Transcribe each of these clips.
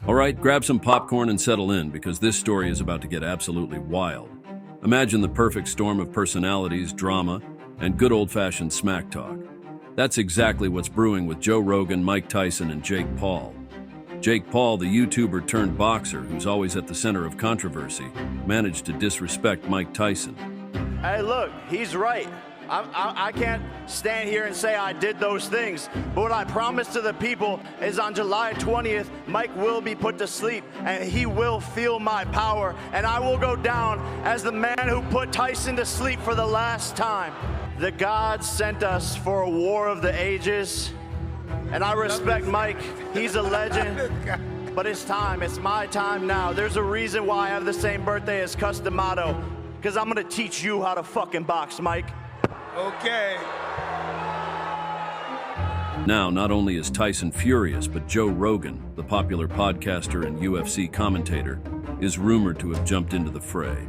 All right, grab some popcorn and settle in because this story is about to get absolutely wild. Imagine the perfect storm of personalities, drama, and good old-fashioned smack talk. That's exactly what's brewing with Joe Rogan, Mike Tyson, and Jake Paul. Jake Paul, the YouTuber turned boxer who's always at the center of controversy, managed to disrespect Mike Tyson. Hey, look, he's right. I can't stand here and say I did those things, but what I promise to the people is on July 20th, Mike will be put to sleep, and he will feel my power, and I will go down as the man who put Tyson to sleep for the last time. The gods sent us for a war of the ages, and I respect Mike. He's a legend, but it's time. It's my time now. There's a reason why I have the same birthday as Customato, because I'm going to teach you how to fucking box, Mike. Okay. Now, not only is Tyson furious, but Joe Rogan, the popular podcaster and UFC commentator, is rumored to have jumped into the fray.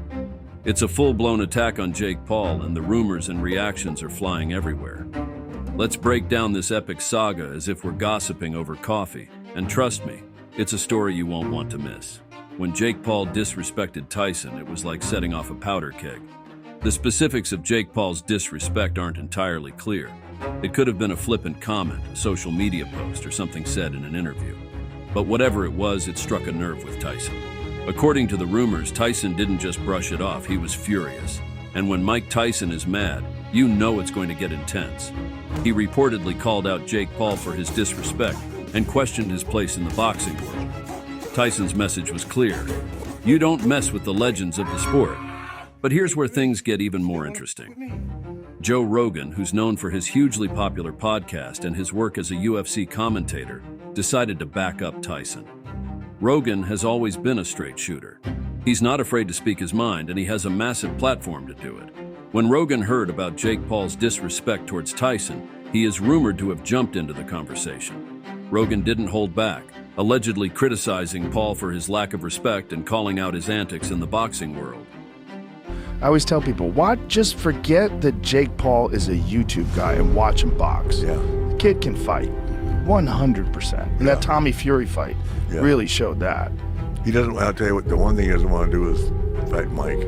It's a full-blown attack on Jake Paul, and the rumors and reactions are flying everywhere. Let's break down this epic saga as if we're gossiping over coffee. And trust me, it's a story you won't want to miss. When Jake Paul disrespected Tyson, it was like setting off a powder keg. The specifics of Jake Paul's disrespect aren't entirely clear. It could have been a flippant comment, a social media post, or something said in an interview. But whatever it was, it struck a nerve with Tyson. According to the rumors, Tyson didn't just brush it off, he was furious. And when Mike Tyson is mad, you know it's going to get intense. He reportedly called out Jake Paul for his disrespect and questioned his place in the boxing world. Tyson's message was clear. You don't mess with the legends of the sport. But here's where things get even more interesting. Joe Rogan, who's known for his hugely popular podcast and his work as a UFC commentator, decided to back up Tyson. Rogan has always been a straight shooter. He's not afraid to speak his mind, and he has a massive platform to do it. When Rogan heard about Jake Paul's disrespect towards Tyson, he is rumored to have jumped into the conversation. Rogan didn't hold back, allegedly criticizing Paul for his lack of respect and calling out his antics in the boxing world. I always tell people, just forget that Jake Paul is a YouTube guy and watch him box. Yeah. The kid can fight, 100%. And that Tommy Fury fight really showed that. He doesn't, I'll tell you what, the one thing he doesn't want to do is fight Mike.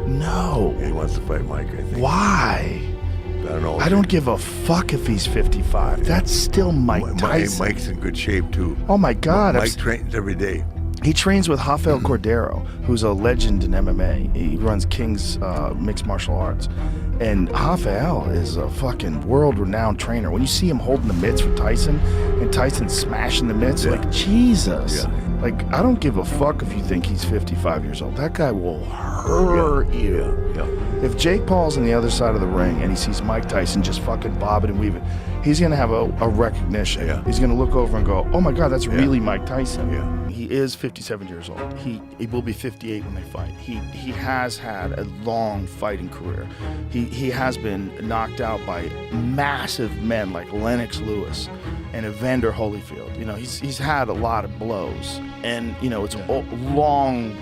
No. Yeah, he wants to fight Mike, I think. Why? I don't know. I don't give a fuck if he's 55. That's still Mike Tyson. Mike's in good shape, too. Oh, my God. Mike trains every day. He trains with Rafael Cordero, who's a legend in MMA. He runs King's Mixed Martial Arts. And Rafael is a fucking world-renowned trainer. When you see him holding the mitts for Tyson, and Tyson smashing the mitts, like, Jesus. Yeah. Like, I don't give a fuck if you think he's 55 years old. That guy will hurt you. Yeah. If Jake Paul's on the other side of the ring and he sees Mike Tyson just fucking bobbing and weaving, he's going to have a recognition. Yeah. He's going to look over and go, oh my God, that's really Mike Tyson. Yeah. He is 57 years old. He will be 58 when they fight. He has had a long fighting career. He has been knocked out by massive men like Lennox Lewis and Evander Holyfield. You know, he's had a lot of blows. And, you know, it's long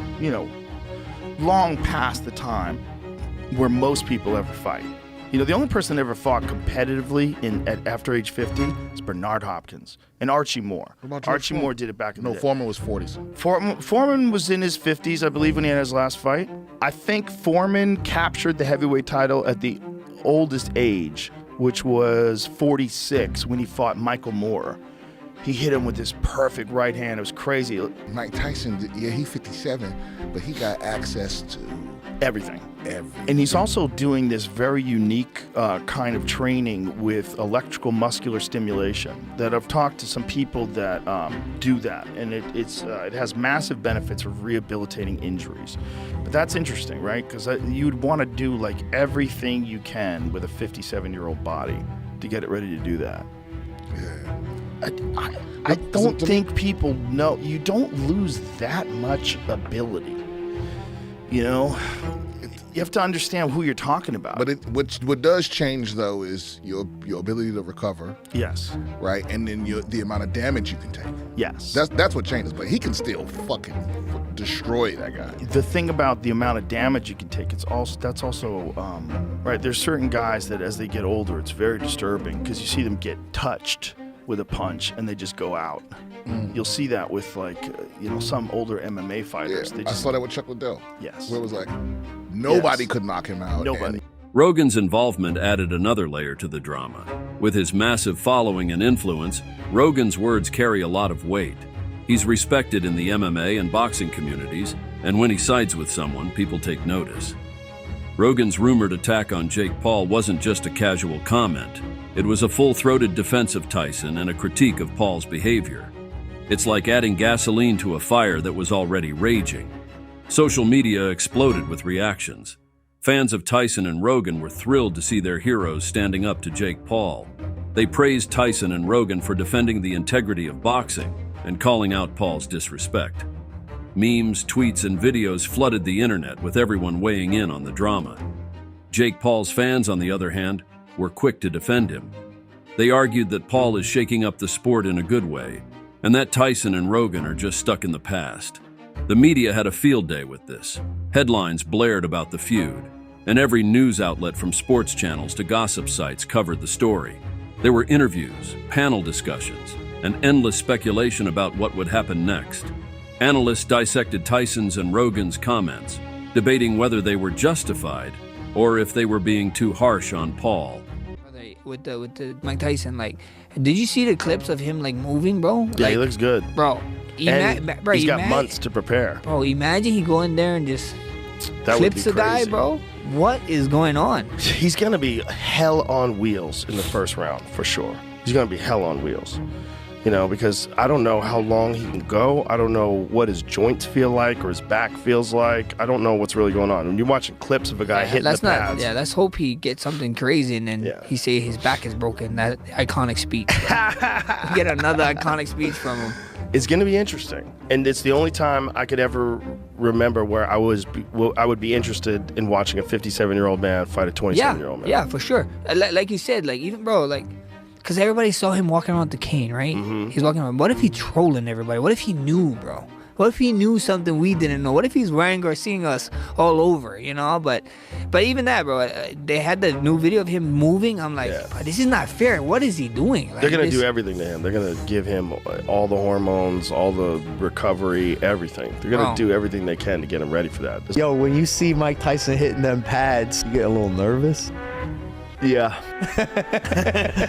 past the time where most people ever fight. You know, the only person that ever fought competitively after age 50 is Bernard Hopkins and Archie Moore. Archie Moore did it back in the day. Foreman was 40. Foreman was in his 50s, I believe, when he had his last fight. I think Foreman captured the heavyweight title at the oldest age, which was 46 when he fought Michael Moore. He hit him with this perfect right hand. It was crazy. Mike Tyson, he's 57, but he got access to everything. And he's also doing this very unique kind of training with electrical muscular stimulation that I've talked to some people that do that. And it has massive benefits of rehabilitating injuries. But that's interesting, right? Because you'd want to do like everything you can with a 57-year-old body to get it ready to do that. Yeah. I don't think people know. You don't lose that much ability. You know, you have to understand who you're talking about. But what does change though is your ability to recover. Yes. Right, and then the amount of damage you can take. Yes. That's what changes. But he can still fucking destroy that guy. The thing about the amount of damage you can take, that's also right. There's certain guys that as they get older, it's very disturbing because you see them get touched with a punch and they just go out. You'll see that with like, some older MMA fighters. I saw that with Chuck Liddell. Yes. Where it was like, nobody could knock him out. Nobody. Rogan's involvement added another layer to the drama. With his massive following and influence, Rogan's words carry a lot of weight. He's respected in the MMA and boxing communities, and when he sides with someone, people take notice. Rogan's rumored attack on Jake Paul wasn't just a casual comment. It was a full-throated defense of Tyson and a critique of Paul's behavior. It's like adding gasoline to a fire that was already raging. Social media exploded with reactions. Fans of Tyson and Rogan were thrilled to see their heroes standing up to Jake Paul. They praised Tyson and Rogan for defending the integrity of boxing and calling out Paul's disrespect. Memes, tweets, and videos flooded the internet with everyone weighing in on the drama. Jake Paul's fans, on the other hand, were quick to defend him. They argued that Paul is shaking up the sport in a good way, and that Tyson and Rogan are just stuck in the past. The media had a field day with this. Headlines blared about the feud, and every news outlet from sports channels to gossip sites covered the story. There were interviews, panel discussions, and endless speculation about what would happen next. Analysts dissected Tyson's and Rogan's comments, debating whether they were justified or if they were being too harsh on Paul. With the Mike Tyson, like, did you see the clips of him like moving, bro? Yeah, like, he looks good. Bro. He's got months to prepare. Bro, imagine he go in there and just That clips would be a guy, crazy. bro. What is going on? He's gonna be hell on wheels in the first round for sure. He's gonna be hell on wheels. Because I don't know how long he can go. I don't know what his joints feel like or his back feels like. I don't know what's really going on. When you're watching clips of a guy hitting the pads. Yeah, let's hope he gets something crazy and then he say his back is broken. That iconic speech. Get another iconic speech from him. It's going to be interesting. And it's the only time I could ever remember where I would be interested in watching a 57-year-old man fight a 27-year-old man. Yeah, for sure. Like you said, like even, bro, like, because everybody saw him walking around with the cane, right? He's walking around. What if he trolling everybody? What if he knew, bro? What if he knew something we didn't know? What if he's wearing or seeing us all over, But even that, bro, they had the new video of him moving. I'm like, this is not fair. What is he doing? Like, They're going to do everything to him. They're going to give him all the hormones, all the recovery, everything. They're going to do everything they can to get him ready for that. Yo, when you see Mike Tyson hitting them pads, you get a little nervous. Yeah.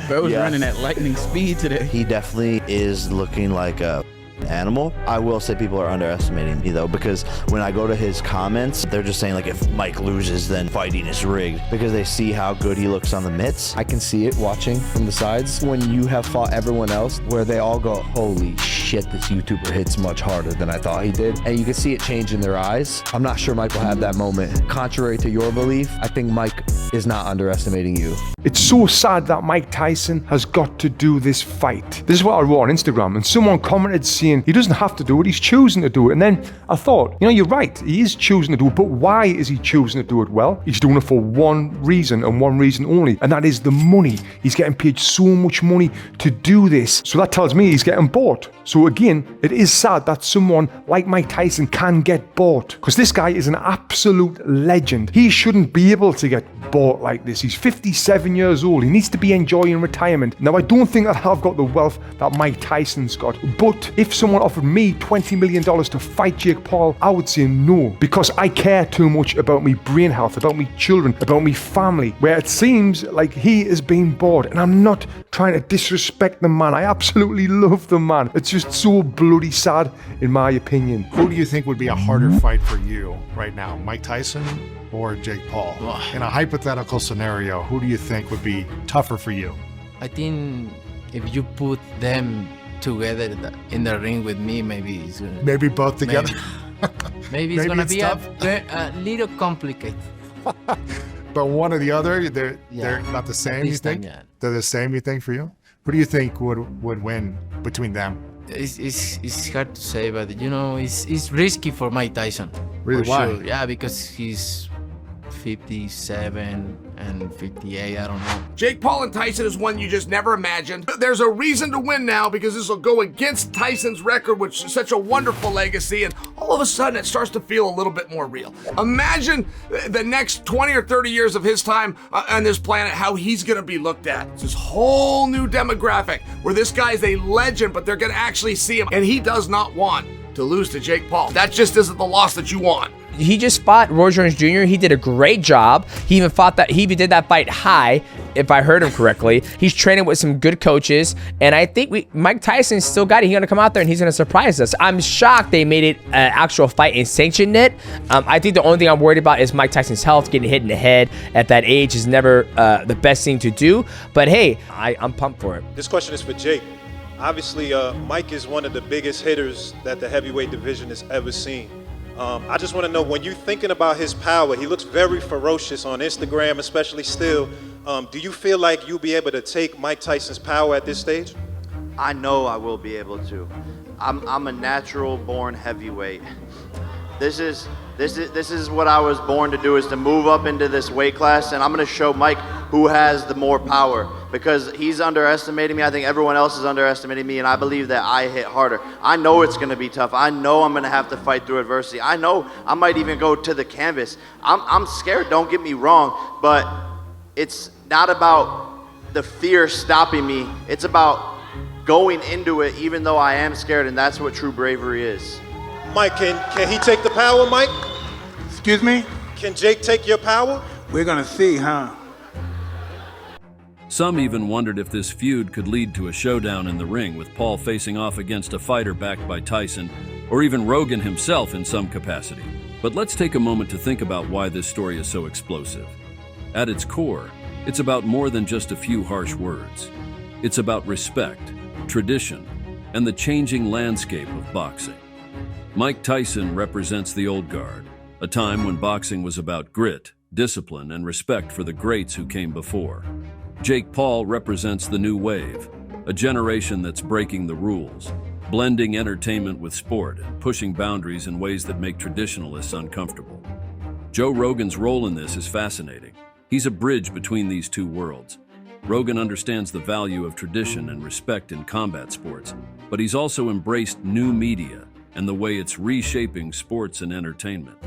Bro was running at lightning speed today. He definitely is looking like a animal. I will say people are underestimating me though, because when I go to his comments, they're just saying like if Mike loses, then fighting is rigged, because they see how good he looks on the mitts. I can see it watching from the sides when you have fought everyone else, where they all go, holy shit, this YouTuber hits much harder than I thought he did. And you can see it change in their eyes. I'm not sure Mike will have that moment. Contrary to your belief, I think Mike is not underestimating you. It's so sad that Mike Tyson has got to do this fight. This is what I wrote on Instagram, and someone commented saying he doesn't have to do it, he's choosing to do it. And then I thought, you're right, he is choosing to do it, but why is he choosing to do it? Well, he's doing it for one reason and one reason only, and that is the money. He's getting paid so much money to do this. So that tells me he's getting bought. So again, it is sad that someone like Mike Tyson can get bought, because this guy is an absolute legend. He shouldn't be able to get bought like this. He's 57 years old. He needs to be enjoying retirement. Now, I don't think that I've got the wealth that Mike Tyson's got, but if someone offered me $20 million to fight Jake Paul, I would say no, because I care too much about me brain health, about me children, about me family, where it seems like he is being bought. And I'm not trying to disrespect the man. I absolutely love the man. It's just so bloody sad, in my opinion. Who do you think would be a harder fight for you right now, Mike Tyson or Jake Paul? In a hypothetical scenario, who do you think would be tougher for you? I think if you put them together in the ring with me, maybe it's gonna... Maybe both together? Maybe it's gonna be a little complicated. But one or the other, they're not the same, you think? They're the same, you think, for you? Who do you think would win between them? It's hard to say, but it's risky for Mike Tyson. Really? Why? Sure. Yeah, because he's 57 and 58, I don't know. Jake Paul and Tyson is one you just never imagined. There's a reason to win now, because this will go against Tyson's record, which is such a wonderful legacy, and all all of a sudden it starts to feel a little bit more real. Imagine the next 20 or 30 years of his time on this planet, how he's gonna be looked at. It's this whole new demographic where this guy is a legend, but they're gonna actually see him, and he does not want to lose to Jake Paul. That just isn't the loss that you want. He just fought Roy Jones Jr. He did a great job. He even did that fight high, if I heard him correctly. He's training with some good coaches, and I think Mike Tyson still got it. He's gonna come out there and he's gonna surprise us. I'm shocked they made it an actual fight and sanctioned it. I think the only thing I'm worried about is Mike Tyson's health. Getting hit in the head at that age is never the best thing to do. But hey, I'm pumped for it. This question is for Jake. Obviously, Mike is one of the biggest hitters that the heavyweight division has ever seen. I just want to know, when you're thinking about his power, he looks very ferocious on Instagram, especially still. Do you feel like you'll be able to take Mike Tyson's power at this stage? I know I will be able to. I'm a natural born heavyweight. This is what I was born to do, is to move up into this weight class, and I'm gonna show Mike who has the more power, because he's underestimating me. I think everyone else is underestimating me, and I believe that I hit harder. I know it's gonna be tough. I know I'm gonna have to fight through adversity. I know I might even go to the canvas. I'm scared, don't get me wrong, but it's not about the fear stopping me. It's about going into it even though I am scared, and that's what true bravery is. Mike, can he take the power, Mike? Excuse me? Can Jake take your power? We're gonna see, huh? Some even wondered if this feud could lead to a showdown in the ring, with Paul facing off against a fighter backed by Tyson, or even Rogan himself in some capacity. But let's take a moment to think about why this story is so explosive. At its core, it's about more than just a few harsh words. It's about respect, tradition, and the changing landscape of boxing. Mike Tyson represents the old guard, a time when boxing was about grit, discipline, and respect for the greats who came before. Jake Paul represents the new wave, a generation that's breaking the rules, blending entertainment with sport and pushing boundaries in ways that make traditionalists uncomfortable. Joe Rogan's role in this is fascinating. He's a bridge between these two worlds. Rogan understands the value of tradition and respect in combat sports, but he's also embraced new media and the way it's reshaping sports and entertainment.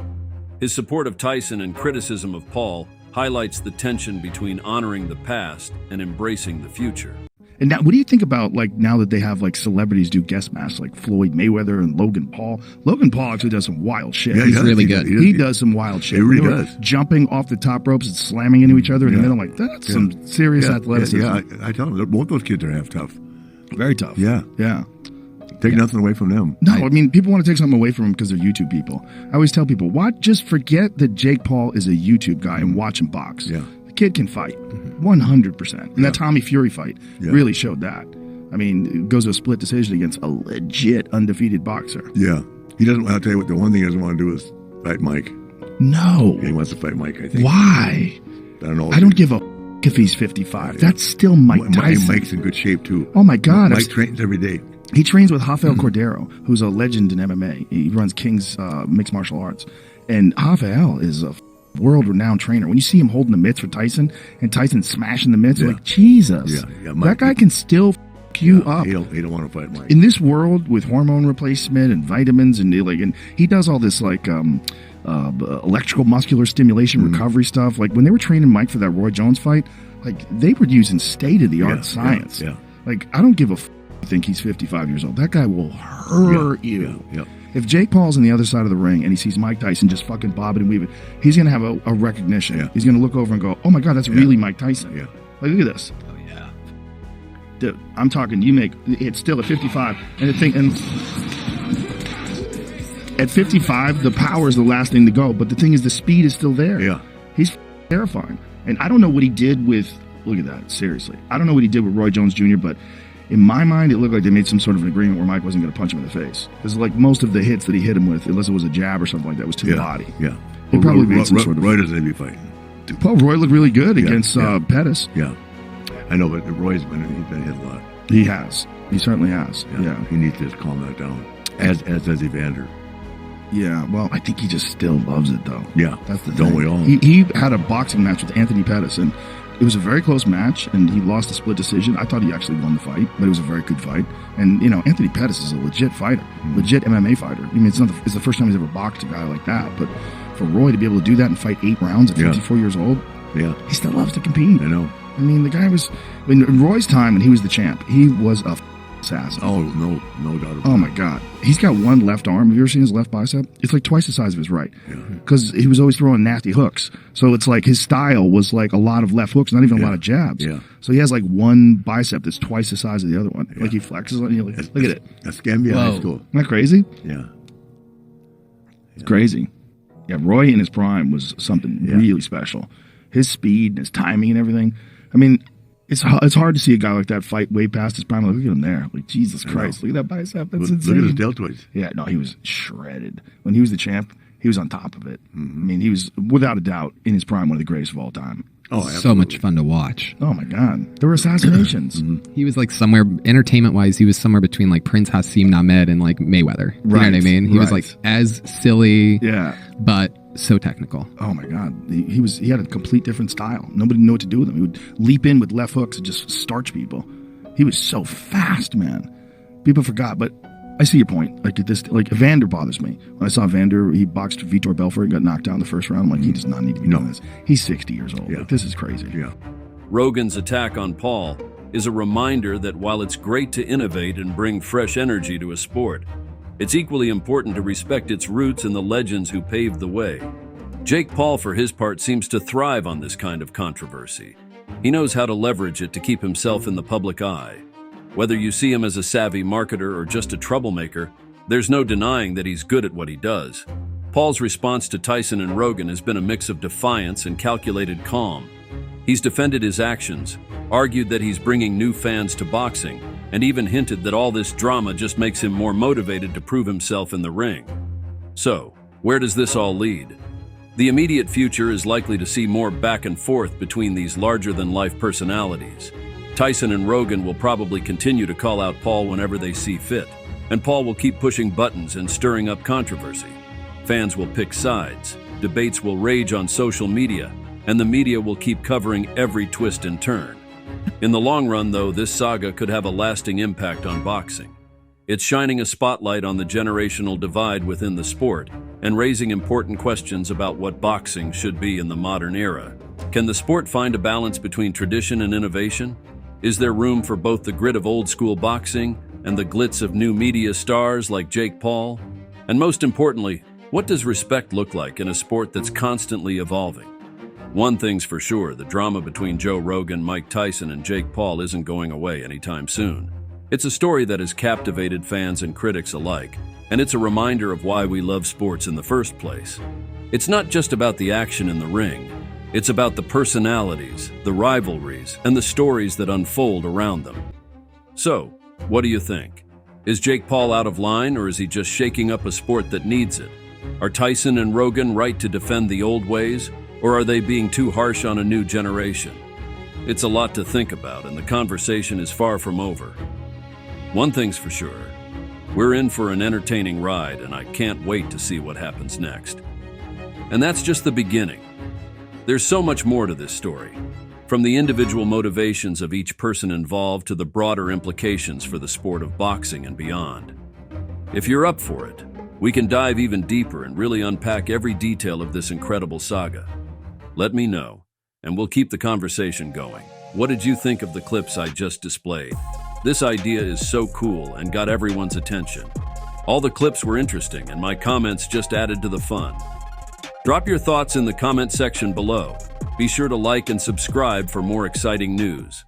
His support of Tyson and criticism of Paul highlights the tension between honoring the past and embracing the future. And now, what do you think about, like, now that they have, like, celebrities do guest masks, like Floyd Mayweather and Logan Paul? Logan Paul actually does some wild shit. Yeah, he's really good. He does some wild shit. He really does. Jumping off the top ropes and slamming into each other in the middle. Like, that's some serious athleticism. Yeah, I tell them, both those kids are half tough. Very tough. Yeah. Yeah. Take nothing away from them. No, I mean, people want to take something away from them because they're YouTube people. I always tell people, just forget that Jake Paul is a YouTube guy and watch him box. Yeah. The kid can fight, 100%. And that Tommy Fury fight really showed that. I mean, it goes to a split decision against a legit undefeated boxer. Yeah. He doesn't, I'll tell you what, the one thing he doesn't want to do is fight Mike. No. Yeah, he wants to fight Mike, I think. Why? I don't know. I don't give a if he's 55. That's still Mike Tyson. Mike's in good shape, too. Oh, my God. Mike trains every day. He trains with Rafael Cordero, who's a legend in MMA. He runs King's Mixed Martial Arts. And Rafael is a world-renowned trainer. When you see him holding the mitts for Tyson, and Tyson smashing the mitts, like, Jesus. Yeah, that guy can still you up. He don't want to fight Mike. In this world with hormone replacement and vitamins and he does all this electrical muscular stimulation recovery stuff. Like when they were training Mike for that Roy Jones fight, like they were using state-of-the-art science. Yeah. Like I don't give a think he's 55 years old. That guy will hurt you. Yeah. If Jake Paul's on the other side of the ring and he sees Mike Tyson just fucking bobbing and weaving, he's going to have a recognition. Yeah. He's going to look over and go, oh my God, that's really Mike Tyson. Yeah. Like, look at this. Oh, yeah. Dude, I'm talking, it's still at 55. And at 55, the power is the last thing to go. But the thing is, the speed is still there. Yeah. He's terrifying. And I don't know what he did with, look at that, seriously. I don't know what he did with Roy Jones Jr., but in my mind, it looked like they made some sort of an agreement where Mike wasn't going to punch him in the face. Because like most of the hits that he hit him with, unless it was a jab or something like that, was to the body. Yeah. He probably made some sort of... Roy doesn't be fighting. Paul Roy looked really good against Pettis. Yeah. I know, but Roy's been hit a lot. He has. He certainly has. Yeah. He needs to calm that down. As does Evander. Yeah, well, I think he just still loves it, though. Yeah. That's the thing. Don't we all? He had a boxing match with Anthony Pettis, and It was a very close match, and he lost a split decision. I thought he actually won the fight, but it was a very good fight. And, you know, Anthony Pettis is a legit fighter, legit MMA fighter. I mean, it's the first time he's ever boxed a guy like that, but for Roy to be able to do that and fight 8 rounds at 54 years old, he still loves to compete. I know. I mean, the guy was, in Roy's time when he was the champ, he was a assassin. Oh, no doubt about it. Oh my God. He's got one left arm. Have you ever seen his left bicep? It's like twice the size of his right. Because he was always throwing nasty hooks. So it's like his style was like a lot of left hooks, not even a lot of jabs. So he has like one bicep that's twice the size of the other one. Like he flexes on you. Like, look at it. That's Gambia High School. Isn't that crazy? Yeah. It's crazy. Yeah, Roy in his prime was something really special. His speed and his timing and everything. I mean, it's hard to see a guy like that fight way past his prime. Like, look at him there. Like, Jesus Christ. Look at that bicep. That's insane. Look at his deltoids. Yeah, no, he was shredded. When he was the champ, he was on top of it. I mean, he was, without a doubt, in his prime, one of the greatest of all time. Oh, so much fun to watch. Oh, my God. There were assassinations. He was like somewhere, entertainment-wise, he was somewhere between like Prince Hassim Ahmed and like Mayweather. You know what I mean? He was like as silly, but so technical. Oh my God, he had a complete different style. Nobody knew what to do with him. He would leap in with left hooks and just starch people. He was so fast, man. People forgot, but I see your point. Like Evander bothers me. When I saw Evander, he boxed Vitor Belfort and got knocked out in the first round. I'm like, he does not need to be doing this. He's 60 years old. Like, this is crazy. Rogan's attack on Paul is a reminder that while it's great to innovate and bring fresh energy to a sport, it's equally important to respect its roots and the legends who paved the way. Jake Paul, for his part, seems to thrive on this kind of controversy. He knows how to leverage it to keep himself in the public eye. Whether you see him as a savvy marketer or just a troublemaker, there's no denying that he's good at what he does. Paul's response to Tyson and Rogan has been a mix of defiance and calculated calm. He's defended his actions, argued that he's bringing new fans to boxing, and even hinted that all this drama just makes him more motivated to prove himself in the ring. So, where does this all lead? The immediate future is likely to see more back and forth between these larger-than-life personalities. Tyson and Rogan will probably continue to call out Paul whenever they see fit, and Paul will keep pushing buttons and stirring up controversy. Fans will pick sides, debates will rage on social media, and the media will keep covering every twist and turn. In the long run, though, this saga could have a lasting impact on boxing. It's shining a spotlight on the generational divide within the sport and raising important questions about what boxing should be in the modern era. Can the sport find a balance between tradition and innovation? Is there room for both the grit of old-school boxing and the glitz of new media stars like Jake Paul? And most importantly, what does respect look like in a sport that's constantly evolving? One thing's for sure, the drama between Joe Rogan, Mike Tyson, and Jake Paul isn't going away anytime soon. It's a story that has captivated fans and critics alike, and it's a reminder of why we love sports in the first place. It's not just about the action in the ring. It's about the personalities, the rivalries, and the stories that unfold around them. So, what do you think? Is Jake Paul out of line, or is he just shaking up a sport that needs it? Are Tyson and Rogan right to defend the old ways, or are they being too harsh on a new generation? It's a lot to think about, and the conversation is far from over. One thing's for sure, we're in for an entertaining ride, and I can't wait to see what happens next. And that's just the beginning. There's so much more to this story, from the individual motivations of each person involved to the broader implications for the sport of boxing and beyond. If you're up for it, we can dive even deeper and really unpack every detail of this incredible saga. Let me know, and we'll keep the conversation going. What did you think of the clips I just displayed? This idea is so cool and got everyone's attention. All the clips were interesting, and my comments just added to the fun. Drop your thoughts in the comment section below. Be sure to like and subscribe for more exciting news.